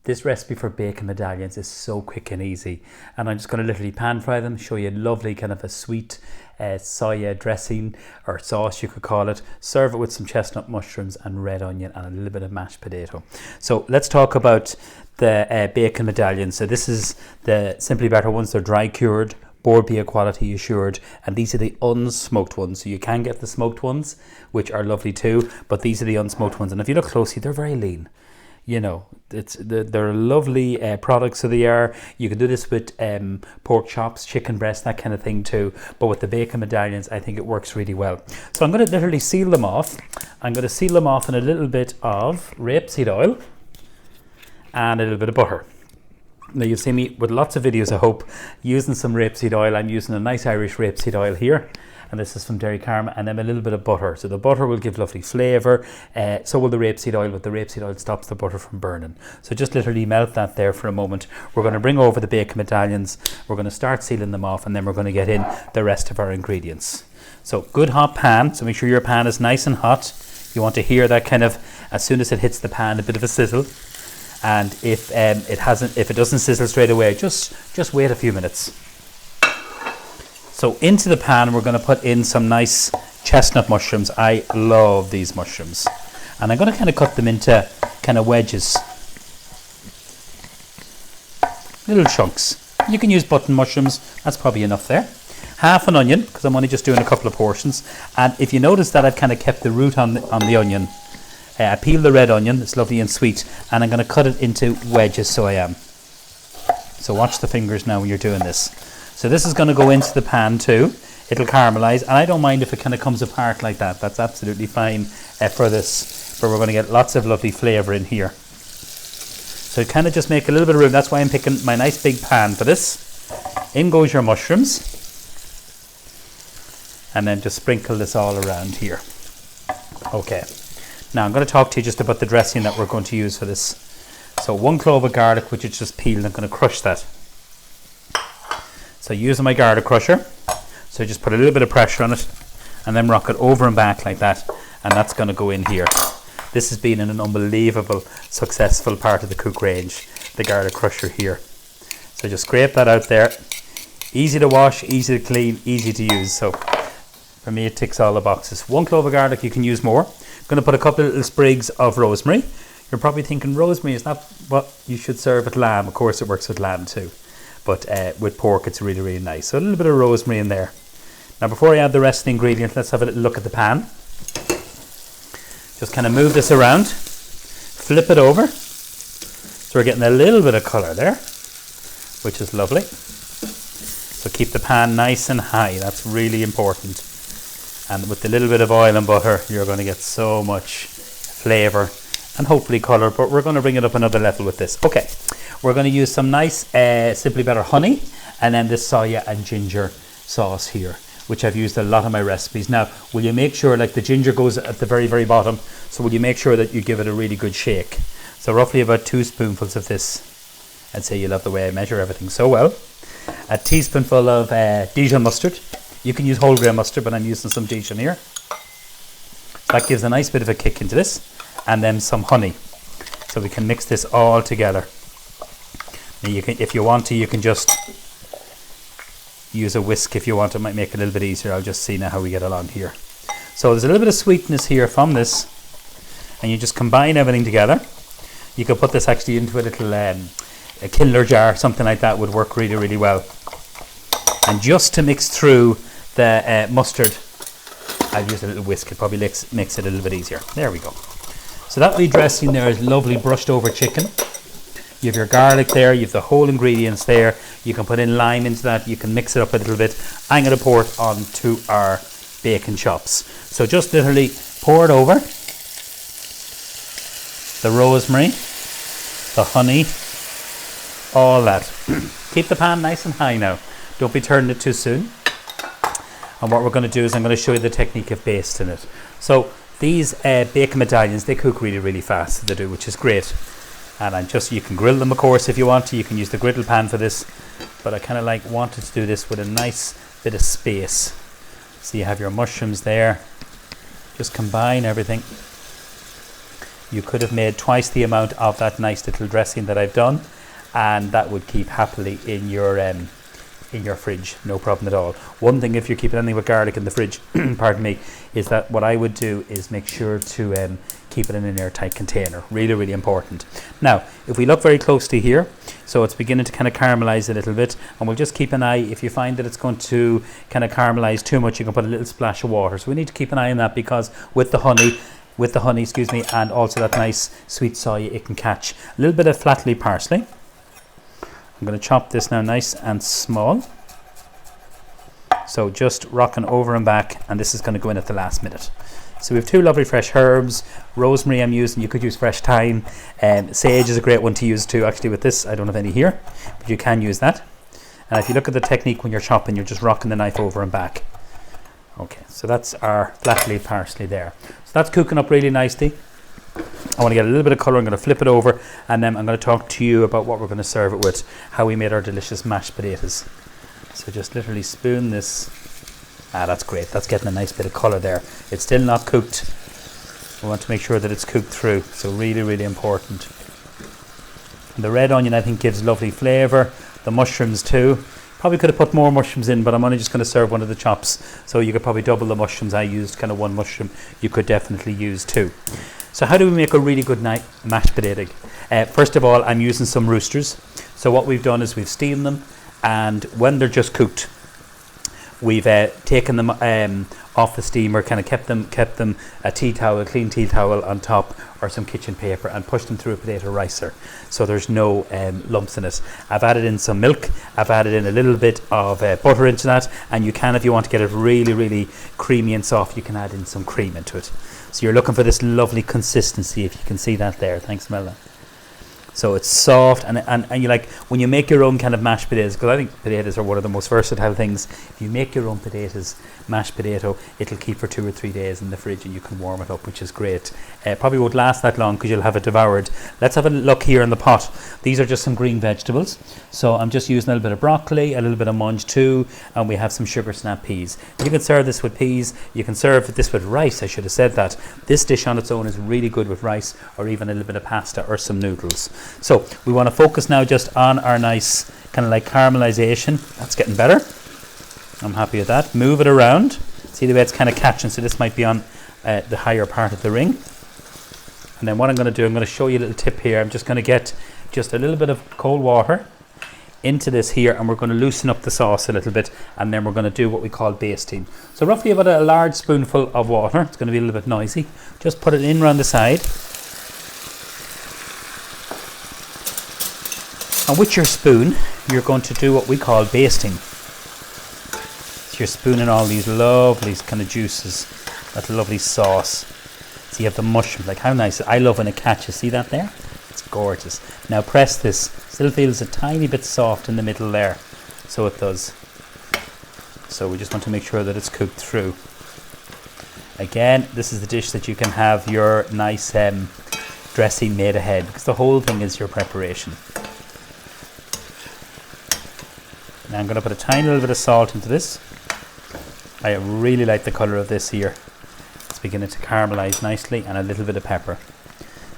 This recipe for bacon medallions is so quick and easy, and I'm just going to literally pan fry them, show you a lovely kind of a sweet soya dressing or sauce you could call it. Serve it with some chestnut mushrooms and red onion and a little bit of mashed potato. So let's talk about the bacon medallions. So this is the Simply Better ones. They're dry cured, board beer quality assured, and these are the unsmoked ones. So you can get the smoked ones, which are lovely too, but these are the unsmoked ones, and if you look closely, they're very lean. You know, they're lovely products, so they are. You can do this with pork chops, chicken breast, that kind of thing too. But with the bacon medallions, I think it works really well. So I'm going to literally seal them off. I'm going to seal them off in a little bit of rapeseed oil and a little bit of butter. Now you've seen me with lots of videos, I hope, using some rapeseed oil. I'm using a nice Irish rapeseed oil here, and this is from Dairy Karma, and then a little bit of butter. So the butter will give lovely flavour, so will the rapeseed oil, but the rapeseed oil stops the butter from burning. So just literally melt that there for a moment. We're going to bring over the bacon medallions, we're going to start sealing them off, and then we're going to get in the rest of our ingredients. So good hot pan, so make sure your pan is nice and hot. You want to hear that kind of, as soon as it hits the pan, a bit of a sizzle. And if it doesn't sizzle straight away, just wait a few minutes. So into the pan, we're going to put in some nice chestnut mushrooms. I love these mushrooms. And I'm going to kind of cut them into kind of wedges. Little chunks. You can use button mushrooms. That's probably enough there. Half an onion, because I'm only just doing a couple of portions. And if you notice that I've kind of kept the root on the onion. I peel the red onion. It's lovely and sweet. And I'm going to cut it into wedges, so I am. So watch the fingers now when you're doing this. So this is going to go into the pan too. It'll caramelize, and I don't mind if it kind of comes apart like that. That's absolutely fine for this, but we're going to get lots of lovely flavour in here. So kind of just make a little bit of room. That's why I'm picking my nice big pan for this. In goes your mushrooms, and then just sprinkle this all around here. Okay, now I'm going to talk to you just about the dressing that we're going to use for this. So 1 clove of garlic, which is just peeled. I'm going to crush that. So using my garlic crusher, so just put a little bit of pressure on it and then rock it over and back like that, and that's going to go in here. This has been an unbelievable successful part of the cook range, the garlic crusher here. So just scrape that out there. Easy to wash, easy to clean, easy to use. So for me it ticks all the boxes. 1 clove of garlic, you can use more. I'm going to put a couple of little sprigs of rosemary. You're probably thinking rosemary is not what you should serve with lamb. Of course it works with lamb too. But with pork it's really, really nice. So a little bit of rosemary in there. Now before I add the rest of the ingredients, let's have a little look at the pan. Just kind of move this around. Flip it over. So we're getting a little bit of colour there, which is lovely. So keep the pan nice and high. That's really important. And with the little bit of oil and butter, you're going to get so much flavour and hopefully colour, but we're going to bring it up another level with this. Okay, we're going to use some nice Simply Better honey, and then this soya and ginger sauce here, which I've used a lot of my recipes. Now, will you make sure, like the ginger goes at the very, very bottom, so will you make sure that you give it a really good shake? So roughly about 2 spoonfuls of this. I'd say you love the way I measure everything so well. A teaspoonful of Dijon mustard. You can use whole grain mustard, but I'm using some Dijon here. That gives a nice bit of a kick into this. And then some honey, so we can mix this all together. Now you can, if you want to, you can just use a whisk if you want. It might make it a little bit easier. I'll just see now how we get along here. So there's a little bit of sweetness here from this, and you just combine everything together. You could put this actually into a little a Kindler jar, something like that would work really, really well. And just to mix through the mustard, I'll use a little whisk. It probably makes it a little bit easier. There we go. So that wee dressing there is lovely brushed over chicken. You have your garlic there, you have the whole ingredients there. You can put in lime into that, you can mix it up a little bit. I'm going to pour it onto our bacon chops. So just literally pour it over. The rosemary, the honey, all that. Keep the pan nice and high now. Don't be turning it too soon. And what we're going to do is I'm going to show you the technique of basting it. So these bacon medallions, they cook really, really fast, they do, which is great. And you can grill them, of course, if you want to. You can use the griddle pan for this. But I kind of wanted to do this with a nice bit of space. So you have your mushrooms there. Just combine everything. you could have made twice the amount of that nice little dressing that I've done, and that would keep happily in your fridge, no problem at all. One thing, if you're keeping anything with garlic in the fridge, pardon me, is that what I would do is make sure to keep it in an airtight container. Really, really important. Now, if we look very closely here, so it's beginning to kind of caramelize a little bit, and we'll just keep an eye. If you find that it's going to kind of caramelize too much, you can put a little splash of water. So we need to keep an eye on that, because with the honey, excuse me, and also that nice sweet soy, it can catch. A little bit of flat leaf parsley. I'm going to chop this now nice and small. So just rocking over and back, and this is going to go in at the last minute. So we have 2 lovely fresh herbs. Rosemary I'm using, you could use fresh thyme. Sage is a great one to use too. Actually with this, I don't have any here, but you can use that. And if you look at the technique when you're chopping, you're just rocking the knife over and back. Okay, so that's our flat leaf parsley there. So that's cooking up really nicely. I want to get a little bit of colour. I'm going to flip it over, and then I'm going to talk to you about what we're going to serve it with, how we made our delicious mashed potatoes. So just literally spoon this. That's great. That's getting a nice bit of colour there. It's still not cooked. We want to make sure that it's cooked through. So really, really important. And the red onion, I think, gives lovely flavour. The mushrooms too. Probably could have put more mushrooms in, but I'm only just going to serve one of the chops. So you could probably double the mushrooms. I used kind of 1 mushroom. You could definitely use 2. So how do we make a really good mashed potato? First of all, I'm using some roosters. So what we've done is we've steamed them, and when they're just cooked, we've taken them off the steamer, kind of kept them a clean tea towel on top, or some kitchen paper, and pushed them through a potato ricer, so there's no lumps in it. I've added in some milk. I've added in a little bit of butter into that, and you can, if you want to get it really, really creamy and soft, you can add in some cream into it. So you're looking for this lovely consistency, if you can see that there. Thanks, Mela. So it's soft, and you like, when you make your own kind of mashed potatoes, because I think potatoes are one of the most versatile things. If you make your own mashed potato, it'll keep for 2 or 3 days in the fridge, and you can warm it up, which is great. Probably won't last that long because you'll have it devoured. Let's have a look here in the pot. These are just some green vegetables. So I'm just using a little bit of broccoli, a little bit of munge too, and we have some sugar snap peas. You can serve this with peas. You can serve this with rice. I should have said that. This dish on its own is really good with rice, or even a little bit of pasta or some noodles. So we want to focus now just on our nice kind of like caramelization. That's getting better. I'm happy with that. Move it around. See the way it's kind of catching. So this might be on the higher part of the ring. And then what I'm going to do, I'm going to show you a little tip here. I'm just going to get just a little bit of cold water into this here, and we're going to loosen up the sauce a little bit, and then we're going to do what we call basting. So roughly about a large spoonful of water. It's going to be a little bit noisy. Just put it in around the side. And with your spoon, you're going to do what we call basting. So you're spooning all these lovely kind of juices, that lovely sauce. So you have the mushrooms, like how nice. I love when it catches. See that there? It's gorgeous. Now press this. Still feels a tiny bit soft in the middle there. So it does. So we just want to make sure that it's cooked through. Again, this is the dish that you can have your nice dressing made ahead, because the whole thing is your preparation. Now I'm going to put a tiny little bit of salt into this. I really like the colour of this here. It's beginning to caramelize nicely, and a little bit of pepper.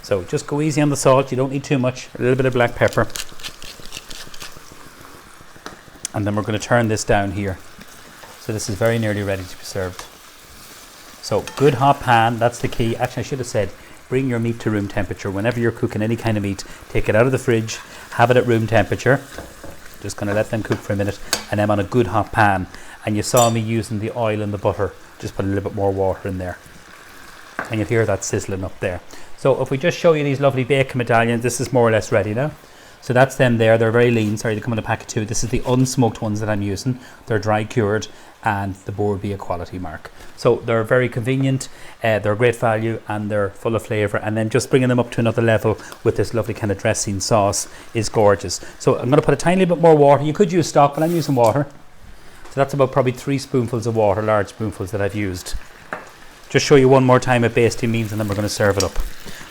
So just go easy on the salt. You don't need too much. A little bit of black pepper. And then we're going to turn this down here. So this is very nearly ready to be served. So good hot pan, that's the key. Actually, I should have said, bring your meat to room temperature. Whenever you're cooking any kind of meat, take it out of the fridge, have it at room temperature. Just going to let them cook for a minute, and then on a good hot pan. And you saw me using the oil and the butter. Just put a little bit more water in there, and you'll hear that sizzling up there. So if we just show you these lovely bacon medallions, this is more or less ready now. So that's them there. They're very lean. Sorry, they come in a pack of 2. This is the unsmoked ones that I'm using. They're dry cured, and the board be a quality mark. So they're very convenient. They're great value, and they're full of flavour. And then just bringing them up to another level with this lovely kind of dressing sauce is gorgeous. So I'm going to put a tiny bit more water. You could use stock, but I'm using water. So that's about probably 3 spoonfuls of water, large spoonfuls that I've used. Just show you one more time what basting means, and then we're going to serve it up.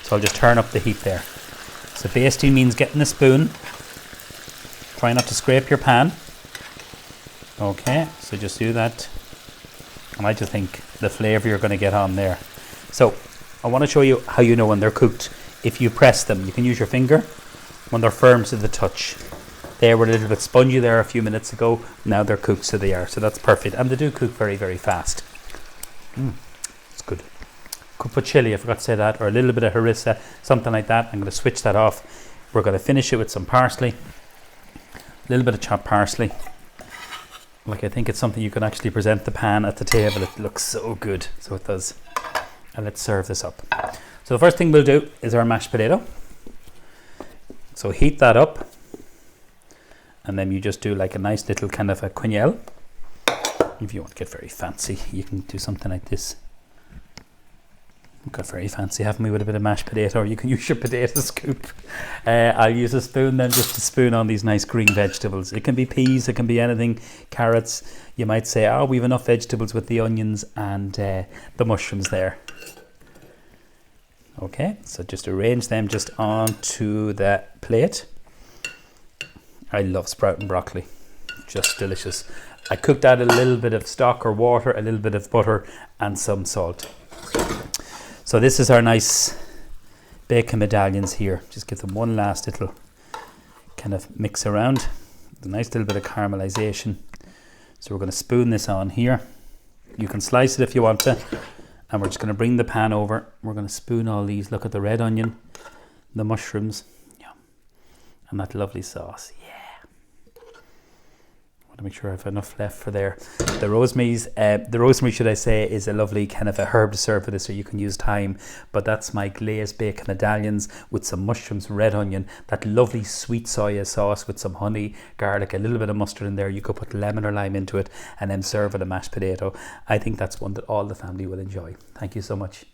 So I'll just turn up the heat there. So basting means getting a spoon. Try not to scrape your pan. Okay, so just do that. And I just think the flavour you're going to get on there. So I want to show you how you know when they're cooked. If you press them, you can use your finger when they're firm to the touch. They were a little bit spongy there a few minutes ago. Now they're cooked, so they are. So that's perfect. And they do cook very, very fast. It's good. Could put chili, I forgot to say that, or a little bit of harissa, something like that. I'm going to switch that off. We're going to finish it with some parsley. A little bit of chopped parsley. Like, I think it's something you can actually present the pan at the table. It looks so good. So it does. And let's serve this up. So the first thing we'll do is our mashed potato. So heat that up. And then you just do like a nice little kind of a quenelle. If you want to get very fancy, you can do something like this. Got very fancy, haven't we, with a bit of mashed potato, or you can use your potato scoop. I'll use a spoon then just to spoon on these nice green vegetables. It can be peas, it can be anything, carrots. You might say, oh, we've enough vegetables with the onions and the mushrooms there. Okay, so just arrange them just onto the plate. I love sprouting broccoli, just delicious. I cooked out a little bit of stock or water, a little bit of butter and some salt. So this is our nice bacon medallions here. Just give them one last little kind of mix around. A nice little bit of caramelization. So we're going to spoon this on here. You can slice it if you want to. And we're just going to bring the pan over. We're going to spoon all these. Look at the red onion, the mushrooms, and that lovely sauce. To make sure I have enough left for there. The rosemary, should I say, is a lovely kind of a herb to serve with this, so you can use thyme. But that's my glazed bacon medallions with some mushrooms, red onion, that lovely sweet soya sauce with some honey, garlic, a little bit of mustard in there. You could put lemon or lime into it and then serve with a mashed potato. I think that's one that all the family will enjoy. Thank you so much.